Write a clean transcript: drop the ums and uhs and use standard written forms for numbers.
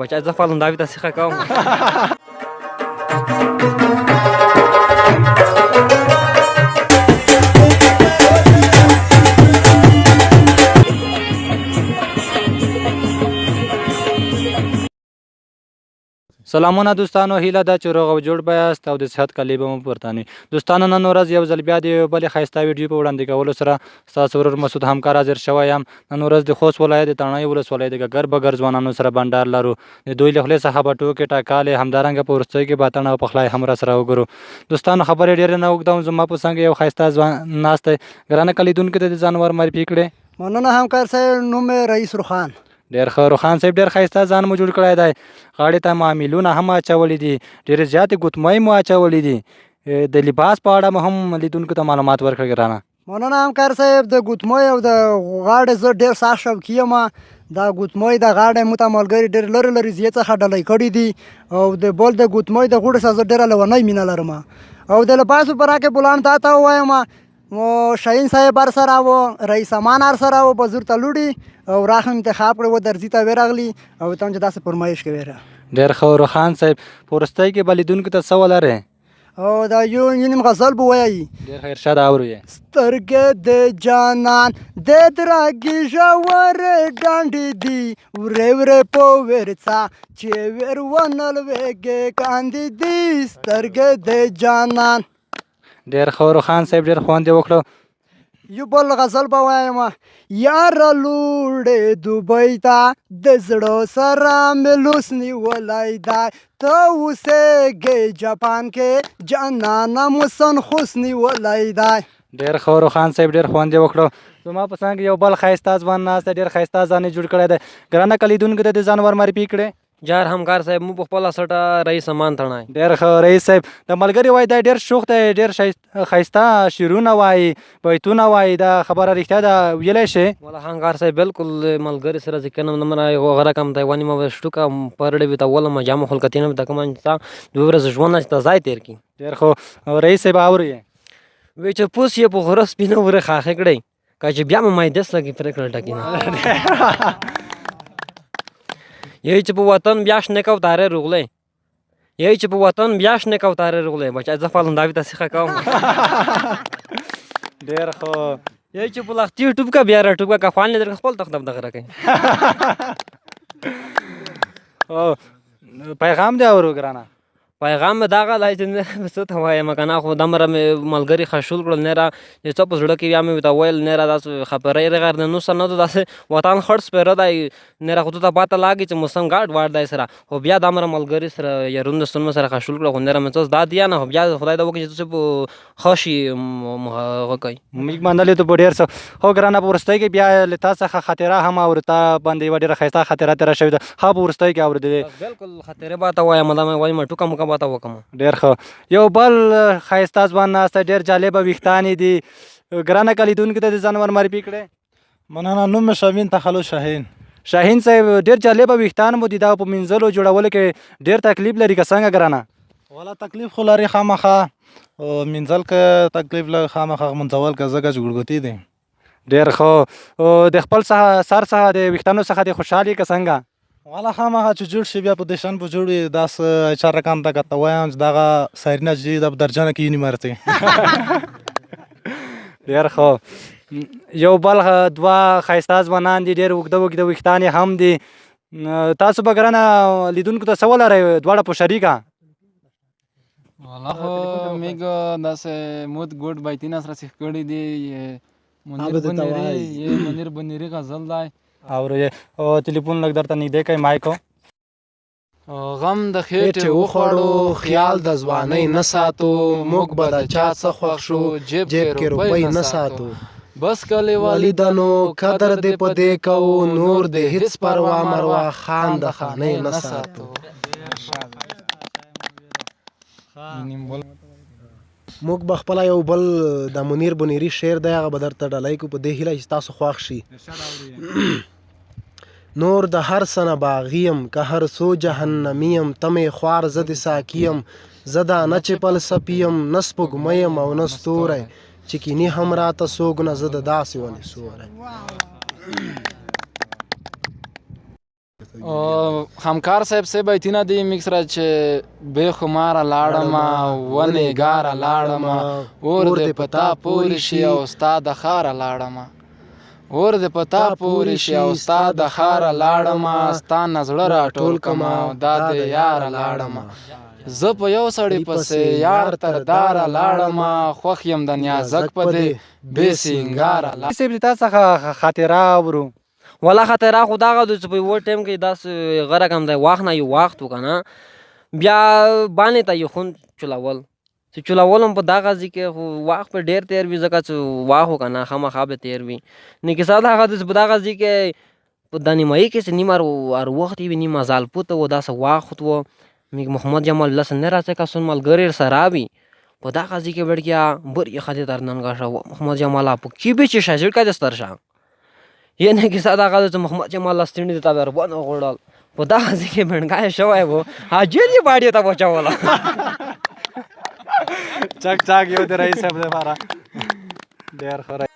بچا زه فالنداوي ته سیخه کوم. سلامونه دوستانو، هیله ده چې روغ او جوړ به یاست او د صحت کلي به مو پورته وي. دوستانو نن ورځ یو ځل بیا د یوې بلې ښایسته ویډیو په وړاندې کولو سره ستاسو ورور مسعود همکار حاضر شوی یم. نن ورځ د خوست ولایت د تڼیو ولسوالۍ د ګګر بګر ځوانانو سره بنډار لرو. د دوی له خولې څخه به ټوکې ټکالې، همدارنګه په وروستیو کې به اتڼ او پخلی هم راسره وګورو. دوستانو خبرې ډېرې نه اوږدوم، زما په څنګ یو ښایسته ځوان ناست دی. ګرانه که لیدونکو ته د ځان ور معرفي کړې. مننه همکار صاحب، نوم مې رئیس روخان. ډېر ښه روخان صاحب، ډېر ښایسته ځان مو جوړ کړی دی. غاړې ته معاملونه هم اچولي دي، ډېرې زیاتې ګوتمۍ مو اچولي دي. د لباس په اړه مو هم لیدونکو ته معلومات ورکړه ګرانه. مننه همکار صاحب، د ګوتمۍ او د غاړې زه ډېر سخت شوقي یم. دا ګوتمۍ د غاړې مو ته ملګري ډېر لرې لرې ځای څخه ډالۍ کړي دي، او د بل د ګوتمۍ د غوړې څخه زه ډېره لیونۍ مینه لرم. او د لباسو په راکې بلان تا ته ووایم، شاهین صاحب هر سره و، رئیس امان هر سره و، بزرگ تلوړي او راخ انتخاب کړی و، درځي ته ورغلي او ته چې داسې فرمایش کوي. ډېر ښه روخان صاحب، په وروستۍ کې به لیدونکو ته څه ولرې؟ او دا یو نیم غزل به ووایي. ډېر ښه، ارشاد اورو یې. سترګې د جانان د درګې ژورې ډانډې دي، ورې ورې په ورڅه چې ور ونه لوېږې کاندې دي. سترګې د جانان. ډېر ښه روخان صاحب، ډېر خوند یې وکړو. یو بل غزل به وایم، یاره لوړې دوبۍ ته د زړه سره مې لوس نیولی دی، ته اوسېږې جاپان کې جانانه موسن خوس نیولی دی. ډېر ښه روخان صاحب، ډېر خوند یې وکړو. زما په څنګ یو بل ښایسته ځوان ناست دی، ډېر ښایسته ځان یې جوړ کړی دی. ګرانه که لیدونکو ته د ځان ور معرفي کړې. جار همکار صاحب، مو په خپله سټه رئیس امان تڼی. ډېر ښه رئیس صاحب، د ملګري وایي دی ډېر شوخ دی، ډېر ښایسته شعرونه وایي، بیتونه وایي. دا خبره رښتیا ده، ویلی شي؟ والله همکار صاحب بالکل ملګري سره چې کنم نمره غره کم ته ونیمه شټوکه پرډې وي ته ولمه جامه خلکتینه وي ته کوم انسان دوه ورځې ژوند چې ته ځای تېر کړي. ډېر ښه رئیس صاحب اورو یې. وی چې پوس یې په غره سپینه وره خاښې کړی، که چې بیا مې مایده سګې پرېکړه ټکي نه. یی چې په وطن بیا شنې کوتارې روغلی، یی چې په وطن بیا شنې کوتارې روغلی، بچا زه فالنداوي ته سیخه کوم. ډېر ښه. یی چې په لختي ټوبکه بیا راټوبکه که خوان لیدر خپل تخت دغه راکوي. پیغام دی اورو ګرانه. پیغام مې دغه دی چې څه ته وایم که نه، خو دمره مې ملګري خشول کړل نه را چې څه په زړه کې بیا مې ورته ویل نه را داسې خبرې رغیر نه نو سر نه داسې وطن خړ سپېره دی نه را خو ته پاته لاګي چې موسم ګاډ واړ دی سره، خو بیا دمره ملګري سره یارون دستون مې سره خشول کړل، خو نه را مې څه زده دي نه، خو بیا خدای ته وکړي چې څه په ښه شي هغه کوي. موږ منلې ته به ډېر څه. هو ګرانه په وروستۍ کې بیا له تا څخه خاطره هم اورو، تا باندې یوه ډېره ښایسته خاطره تېره شوې ده. ښه په وروستۍ کې اورېدلې. بالکل خاطرې به ته وایم، دا مې وایم ټوکه موکه به ته وکړم. ډېر ښه. یو بل ښایسته ځوان ناست دی، ډېر جالبه ویښتانې دي. ګرانه که لیدونکو ته د ځان ور معرفي کړې. مننه، نوم مې شامین تخلص شاهین. شاهین صاحب، ډېر جالبه ویښتان مو دي. دا په مینځلو جوړولو کې ډېر تکلیف لري که څنګه ګرانه؟ والا تکلیف خو لري خامخا، مینځل که تکلیف لري خامخا، منځول که ځکه چې ګړګوتي دی. ډېر ښه. د خپل سر څخه د ویښتانو څخه د خوشحالي که څنګه؟ والا خامخا چې جوړ شي بیا په دې شان به جوړ وي. داسې چار رقم ته که ته وایم چې دغه سارینه چې دا په درجنه کې یې مرتې. ډېر ښه. یو بل دوه ښایسته ځوانان دي، ډېر اوږده اوږده ویښتان یې هم دي. تاسو به ګرانه لیدونکو ته څه ولرئ دواړه په شریکه؟ والا خو میګ داسې مود ګوډ بیتونه سره سیخ کړي دي. منیر بنیری غزل دی. اورو یې. تلیفون لږ درته نږدې کړئ مایک. غم د خېټې وخوړو خیال د ځوانۍ نه ساتو، موږ به د چا څه خوښ شو جیب کې روپۍ نه ساتو، بس کلی والدنو قدر دې په دې کوو، نور دې هېڅ پروا مروا خان د خانۍ نه ساتو. موږ به خپله یو بل د منیر بنیری شعر دی، هغه به درته ډالۍ کړو په دې هیله چې تاسو خوښ شي. نور د هر څه نه باغیم که هر څو جهنمیم، ته مې خوار زه د ساکیم، زه دانه چې فلسفیم، نه سپوږمۍ یم او نه ستوری، چې کیني هم راته څوک نه، زه د داسې ونې سوری. همکار صاحب صاحب ایتینا دی میکس را چې بے خماره لاړمه ونې ګاره لاړمه اور دې پتا پوری شي او ستا د ښاره لاړمه اور دې پتا پوری شي او ستا د ښاره لاړمه ستا نه زړه راټول کړمه او دا د یاره لاړمه زه په یو سړي پسې یار تر داره لاړمه خوښ یم د نیازک په دې بې سینګاره صاحب تا څخه خاطره اورو ولا خاطره خو دغه د چې په یو ټایم کې داسې غره کم دی وخت نه یو وخت و که نه بیا باندې ته یې خون چلول چې چلول هم په دغه ځای کې خو وخت په ډېر تېر وي ځکه چې واښ و که نه خامخا به تېر وي نو کیسه د هغه چې په دغه ځای کې په د نیمایي کې چې نیم هر وخت وي نیم زالپوته و داسې وخت و میگه محمد جمال لسه نرسه کسون ملګری سره وي په دغه ځای کې بړکیا بری خدای در ننګاشه و محمد جمال په کی به چې شاجر کا دسترشه یعنی کیسه دغه چې محمد جمال لاستینې ته وربونه غوړل په دغه ځای کې بڼګای شوی و حاجر یې باډي ته پچوله چک چک یو د رئیس صاحب لپاره ډېر ښه